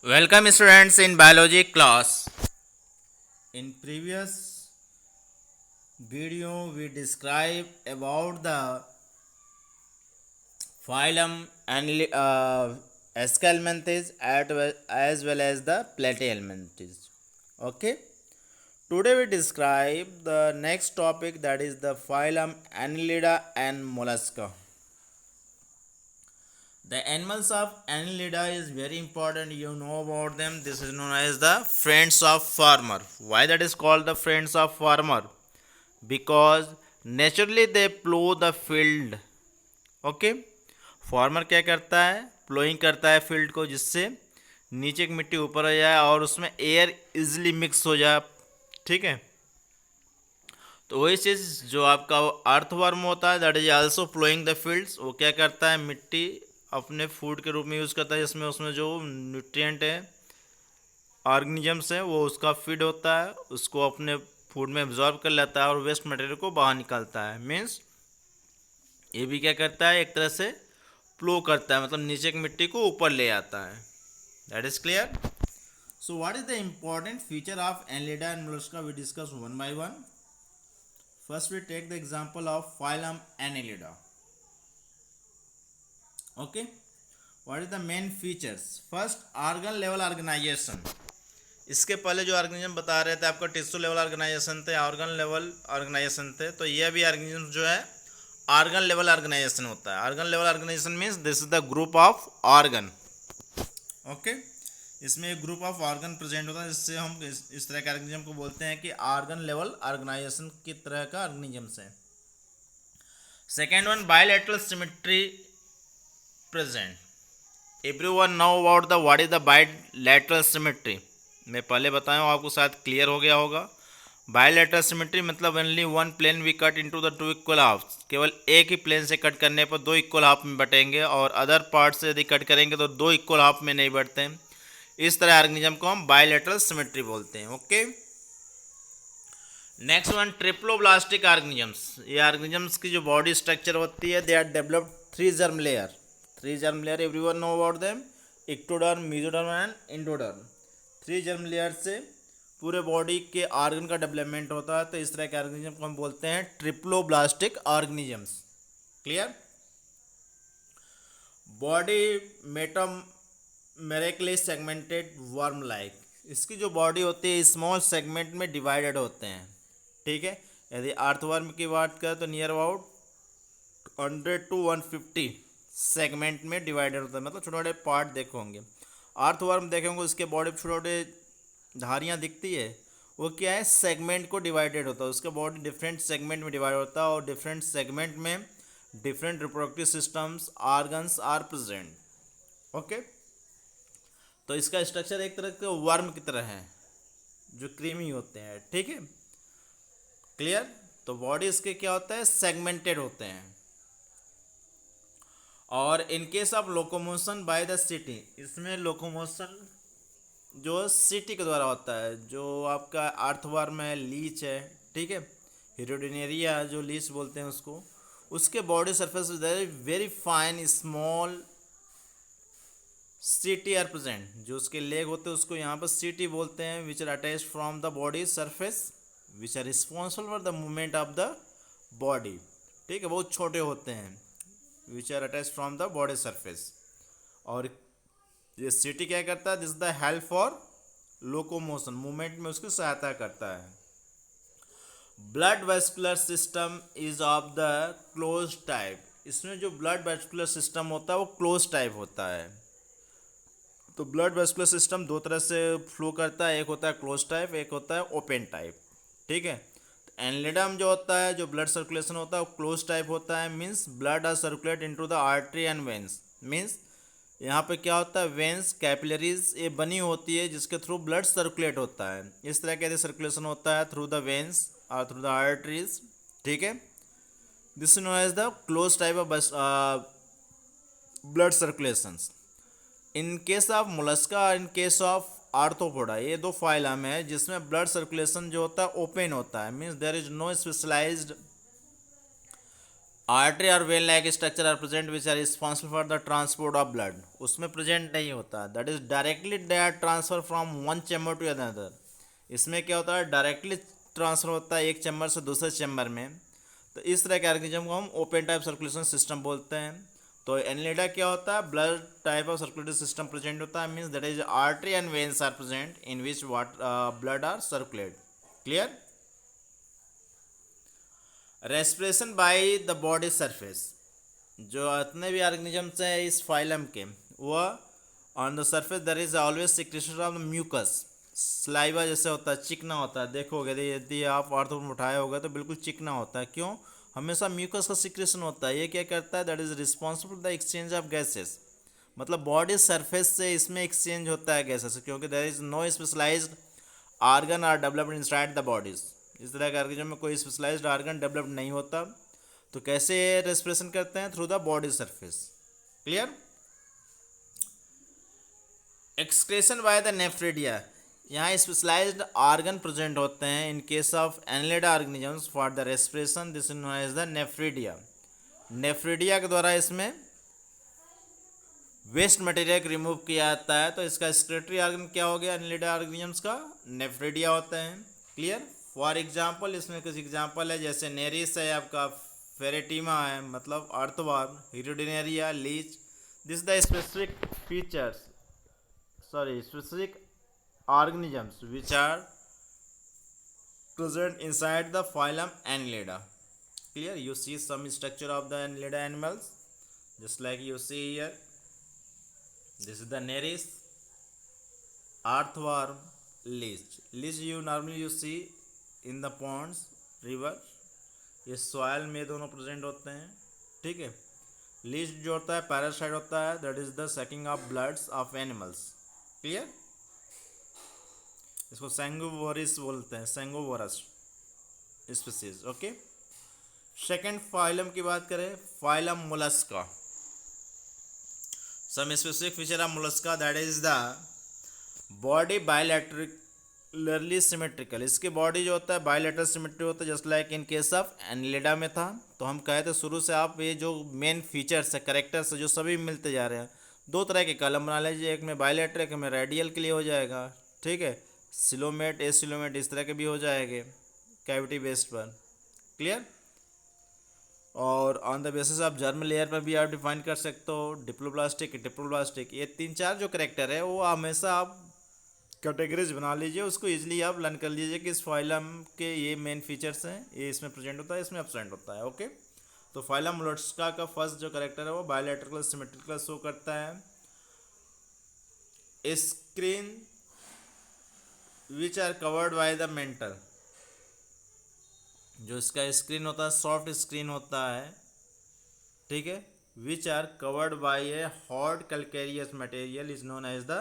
Welcome students in biology class. In previous video we described about the phylum Aschelminthes as well as the Platyhelminthes. Okay. Today we describe the next topic, that is the phylum Annelida and Mollusca. The animals of Annelida is very important. You know about them. This is known as the friends of farmer. Why that is called the friends of farmer? Because naturally they plow the field. Okay. Farmer क्या करता है? Ploughing करता है field को, जिससे नीचे की मिट्टी ऊपर आ जाए और उसमें एयर इजिली मिक्स हो जाए. ठीक है. तो वही चीज़ जो आपका अर्थवर्म होता है, that is also ploughing the fields. वो क्या करता है? मिट्टी अपने फूड के रूप में यूज़ करता है, जिसमें उसमें जो न्यूट्रिएंट है, ऑर्गेनिजम्स है, वो उसका फीड होता है, उसको अपने फूड में एब्जॉर्ब कर लेता है और वेस्ट मटेरियल को बाहर निकालता है. मीन्स ये भी क्या करता है? एक तरह से प्लो करता है, मतलब नीचे की मिट्टी को ऊपर ले आता है. That is clear. So what is the important feature of Annelida and Mollusca? We discuss one by one. First, we take the example of phylum Annelida. Okay, what is the main features? First, organ level organization. इसके पहले जो organism बता रहे थे आपका tissue level organisation थे, organ level organisation थे. तो यह भी ऑर्गेनिज्म जो है ऑर्गन लेवल ऑर्गेनाइजेशन होता है. Organ level organisation means this is the group of organ. Okay, इसमें एक ग्रुप ऑफ ऑर्गन प्रेजेंट होता है, जिससे हम इस तरह के ऑर्गेनिज्म को बोलते हैं कि ऑर्गन लेवल ऑर्गेनाइजेशन की तरह का ऑर्गेनिज्म है. Second one, bilateral symmetry present. Everyone know about the what is the bilateral symmetry. मैं पहले बताया हूँ, आपको शायद क्लियर हो गया होगा. बायलैटरल सिमेट्री मतलब only one plane we cut into the two equal halfs. केवल एक ही प्लेन से कट करने पर दो इक्वल हाफ में बटेंगे, और अदर पार्ट से यदि कट करेंगे तो दो इक्वल हाफ में नहीं बढ़ते हैं. इस तरह ऑर्गेनिज्म को हम बायलैटरल सिमेट्री बोलते हैं. Okay. Next one, triploblastic organisms. ये ऑर्गेनिजम्स की जो बॉडी स्ट्रक्चर होती है, they are developed three germ layer. Three germ layer everyone know about them. Ectoderm, mesoderm and endoderm. Three germ layer से पूरे बॉडी के ऑर्गन का डेवलपमेंट होता है. तो इस तरह के ऑर्गेनिज्म को हम बोलते हैं triploblastic organisms. Clear. Body metamerically segmented worm like. इसकी जो बॉडी होती है स्मॉल सेगमेंट में डिवाइडेड होते हैं. ठीक है. यदि अर्थवर्म की बात करें तो नियर अबाउट 100 to 150 सेगमेंट में डिवाइडेड होता है, मतलब छोटे छोटे पार्ट देखे होंगे. अर्थवर्म देखे होंगे, उसके बॉडी में छोटे छोटे धारियाँ दिखती है, वो क्या है? सेगमेंट को डिवाइडेड होता है. उसका बॉडी डिफरेंट सेगमेंट में डिवाइड होता है, और डिफरेंट सेगमेंट में different reproductive systems organs are present. Okay. तो इसका स्ट्रक्चर एक तरह के वर्म की तरह है, जो क्रीमी होते हैं. ठीक है. क्लियर. तो बॉडी इसके क्या होता है? सेगमेंटेड होते हैं. और इन case of locomotion by the city, इसमें लोकोमोशन जो सिटी के द्वारा होता है. जो आपका अर्थवर्म है, लीच है, ठीक है, हिरोडिनेरिया जो लीच बोलते हैं उसको, उसके body surface very fine small सीटी आर प्रेजेंट. जो उसके लेग होते हैं उसको यहाँ पर सीटी बोलते हैं, which are attach from the body surface, which are responsible for the movement of the body. ठीक है. बहुत छोटे होते हैं, which are attach from the body surface. और ये सीटी क्या करता है? This is the help for locomotion, movement में उसकी सहायता करता है. Blood vascular system is of the close type. इसमें जो ब्लड वेस्कुलर सिस्टम होता है वो क्लोज टाइप होता है. तो ब्लड वेस्कुलर सिस्टम दो तरह से फ्लो करता है, एक होता है क्लोज टाइप, एक होता है ओपन टाइप. ठीक है. एनलिडम जो होता है, जो ब्लड सर्कुलेशन होता है वो क्लोज टाइप होता है. Means blood are circulate into the artery and veins. Means यहाँ पे क्या होता है? वेंस, कैपिलरीज ये बनी होती है, जिसके थ्रू ब्लड सर्कुलेट होता है. इस तरह का सर्कुलेशन होता है थ्रू द वेंस और थ्रू द आर्टरीज. ठीक है. This is known as the close type of blood circulations. In case of Mollusca, in case of Arthropoda, ये दो फाइलम है जिसमें ब्लड सर्कुलेशन जो होता है ओपन होता है. Means there is no specialized artery और vein like structure are present which are responsible for the transport of blood, उसमें प्रेजेंट नहीं होता, that is directly they are transfer from one chamber to another. इसमें क्या होता है, directly transfer होता है एक चैम्बर से दूसरे चैम्बर में। तो इस तरह के ऑर्गेनिज्म को हम ओपन टाइप सर्कुलेशन सिस्टम बोलते हैं। तो एनिलिडा क्या होता है, blood type of circulatory system present होता है, means that is artery and veins are present in which blood are circulate. Clear. Respiration by the body surface, जो जितने भी ऑर्गेनिजम्स हैं इस फाइलम के, वह on the surface there is always secretion of mucus, saliva जैसे होता है, चिकना होता है। देखोगे यदि आप आर्थो में उठाया होगा तो बिल्कुल चिकना होता है, क्यों, हमेशा म्यूकस का सिक्रेशन होता है। ये क्या करता है, that is responsible the exchange of gases, मतलब बॉडी सरफेस से इसमें एक्सचेंज होता है गैसेस, क्योंकि there is no specialised organ are developed inside the bodies. इस तरह के ऑर्गेनिज्म में कोई स्पेशलाइज्ड आर्गन डेवलप्ड नहीं होता। तो कैसे रेस्पिरेशन करते हैं, through the body surface. Clear. Excretion by the nephridia, यहाँ स्पेशलाइज्ड आर्गन प्रेजेंट होते हैं in case of Annelida organisms for the respiration, this is known as the nephridia. Nephridia के द्वारा इसमें वेस्ट मटेरियल रिमूव किया जाता है। तो इसका एक्सक्रेटरी ऑर्गन क्या हो गया एनिलिडा ऑर्गेनिजम्स का, नेफ्रिडिया होते हैं। क्लियर। फॉर एग्जाम्पल, इसमें कुछ एग्जाम्पल है, जैसे नेरिस है आपका, फेरेटिमा है मतलब earthworm, Hirudinaria, leech. This the specific features, sorry specific organisms which are present inside the phylum Annelida. Clear. You see some structure of the Annelida animals, just like you see here. This is the Nereis, earthworm, leech. Leech you normally you see in the ponds, river. ये soil में दोनों present होते हैं, ठीक है। Leach जो होता है पैरासाइट होता है, that is the sucking of bloods of animals. Clear. इसको सैंगोवोरिस बोलते हैं, sanguivorous species. Okay. Second phylum की बात करें, phylum Mollusca. Some specific feature of Mollusca, that is the body bilaterally symmetrical. इसकी बॉडी जो होता है बायलैटरल सिमेट्री होता है, just like in case of Annelida में था। तो हम कहे थे शुरू से आप ये जो मेन फीचर्स है, करेक्टर्स है, जो सभी मिलते जा रहे हैं। दो तरह के कॉलम बना लीजिए, एक में बायलैटर, एक में रेडियल के लिए हो जाएगा, ठीक है। सिलोमेट, एसिलोमेट इस तरह के भी हो जाएंगे कैविटी बेस्ड पर। क्लियर। और on the basis of germ layer पर भी आप डिफाइन कर सकते हो, डिप्लोब्लास्टिक, डिप्लोब्लास्टिक, ये तीन चार जो करेक्टर है वो हमेशा आप कैटेगरीज बना लीजिए, उसको इजीली आप लर्न कर लीजिए कि इस फाइलम के ये मेन फीचर्स हैं, ये इसमें प्रेजेंट होता है, इसमें एब्सेंट होता है। ओके। तो फाइलम मोलस्का का फर्स्ट जो करेक्टर है वो बायलैटरल सिमेट्रिकल शो करता है। Screen which are covered by the mantle, जो इसका स्क्रीन होता है सॉफ्ट स्क्रीन होता है, ठीक है, which are covered by a hard calcareous material is known as the.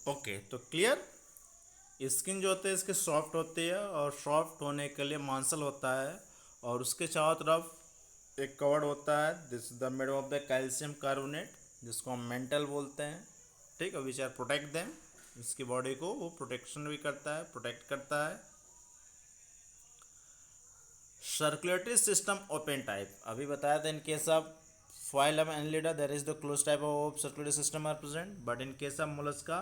Okay. तो क्लियर। स्किन जो होते हैं इसके सॉफ्ट होती है, और सॉफ्ट होने के लिए मांसल होता है, और उसके चारों तरफ एक कवर्ड होता है, this the made of the calcium carbonate, जिसको हम मेंटल बोलते हैं, ठीक है, विच आर प्रोटेक्ट देम। इसकी बॉडी को वो प्रोटेक्शन भी करता है, प्रोटेक्ट करता है। सर्कुलेटरी सिस्टम ओपन टाइप, अभी बताया था in case of phylum Annelida there is the close type of circulatory system are present, but in case of Mollusca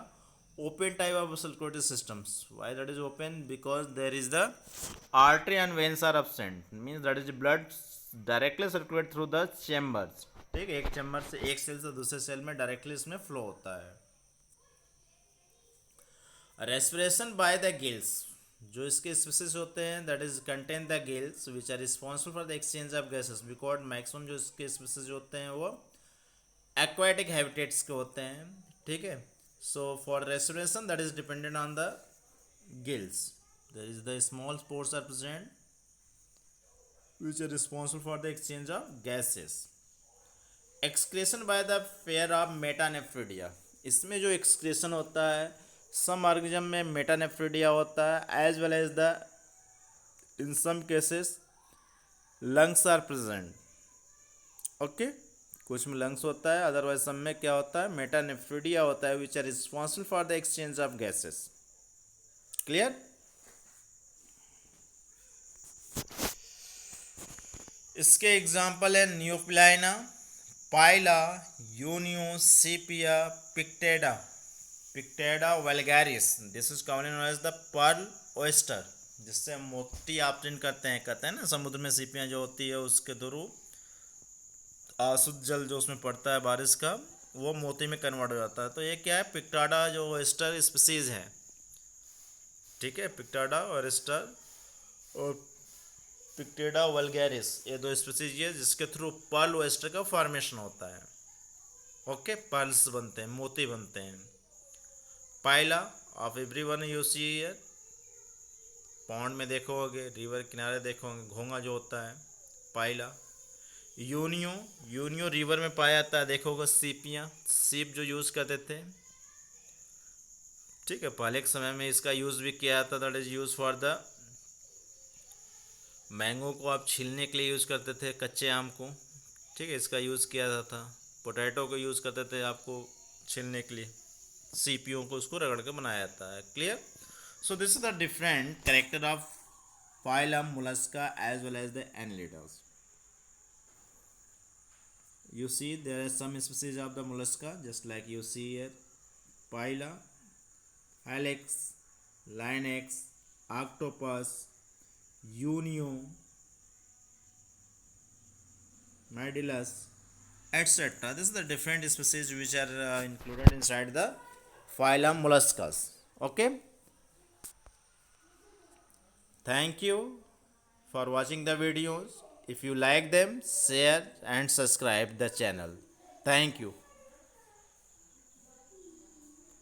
open type of circulatory systems. Why that is open? Because there is the artery and veins are absent, means that is the blood directly circulate through the chambers, ठीक है। एक chamber से एक cell से दूसरे cell में directly इसमें flow होता है। रेस्पिरेशन बाय द गिल्स, जो इसके स्पीसीज होते हैं that is contain the gills which are responsible for the exchange of gases, because maximum जो इसके स्पीसीज होते हैं वो एक्वाटिक हैबिटेट्स के होते हैं, ठीक है। So for respiration that is dependent on the gills. There is the small pores are present which are responsible for the exchange of gases. Excretion by the pair of metanephridia. इसमें जो excretion होता है some organism में metanephridia होता है, as well as the in some cases lungs are present. Okay. कुछ में lungs होता है, अदरवाइज सब में क्या होता है, मेटानेफ्रिडिया होता है, which are responsible for the exchange of gases. Clear. इसके एग्जाम्पल है Nuculana, Pila, Unio, Sepia, Pinctada, Pinctada vulgaris. This is commonly known as the pearl oyster, जिससे हम मोती ऑब्टेन करते हैं। कहते हैं ना समुद्र में सीपियाँ जो होती है उसके थ्रू आसुत जल जो उसमें पड़ता है बारिश का, वो मोती में कन्वर्ट हो जाता है। तो ये क्या है, पिक्टाडा जो ओयस्टर स्पीसीज है, ठीक है, पिक्टाडा ओयस्टर और पिक्टेडा वल्गैरिस, ये दो स्पीसीज है जिसके थ्रू पर्ल ओयस्टर का फॉर्मेशन होता है। ओके, पर्ल्स बनते हैं, मोती बनते हैं। पाइला of everyone you see here, pond में देखोगे, रिवर किनारे देखोगे, घोंगा जो होता है पाइला। यूनियो, यूनियो रिवर में पाया जाता है, देखोगे सीपियाँ, सीप जो यूज़ करते थे, ठीक है, पहले के समय में इसका यूज़ भी किया जाता, that is use for the mango को आप छीलने के लिए यूज़ करते थे, कच्चे आम को, ठीक है, इसका यूज़ किया जाता था। पोटैटो को यूज़ करते थे आपको छीलने के लिए, सीपियों को उसको रगड़ के बनाया जाता है। Clear? So this is the different character of phylum mollusca as well as the annelids. You see there are some species of the mollusca just like you see here, Phyla, Hylex, Linax, Octopus, Unio, Nidilus, etc. This is the different species which are included inside the phylum molluscas. Okay, thank you for watching the videos. If you like them, share and subscribe the channel. Thank you.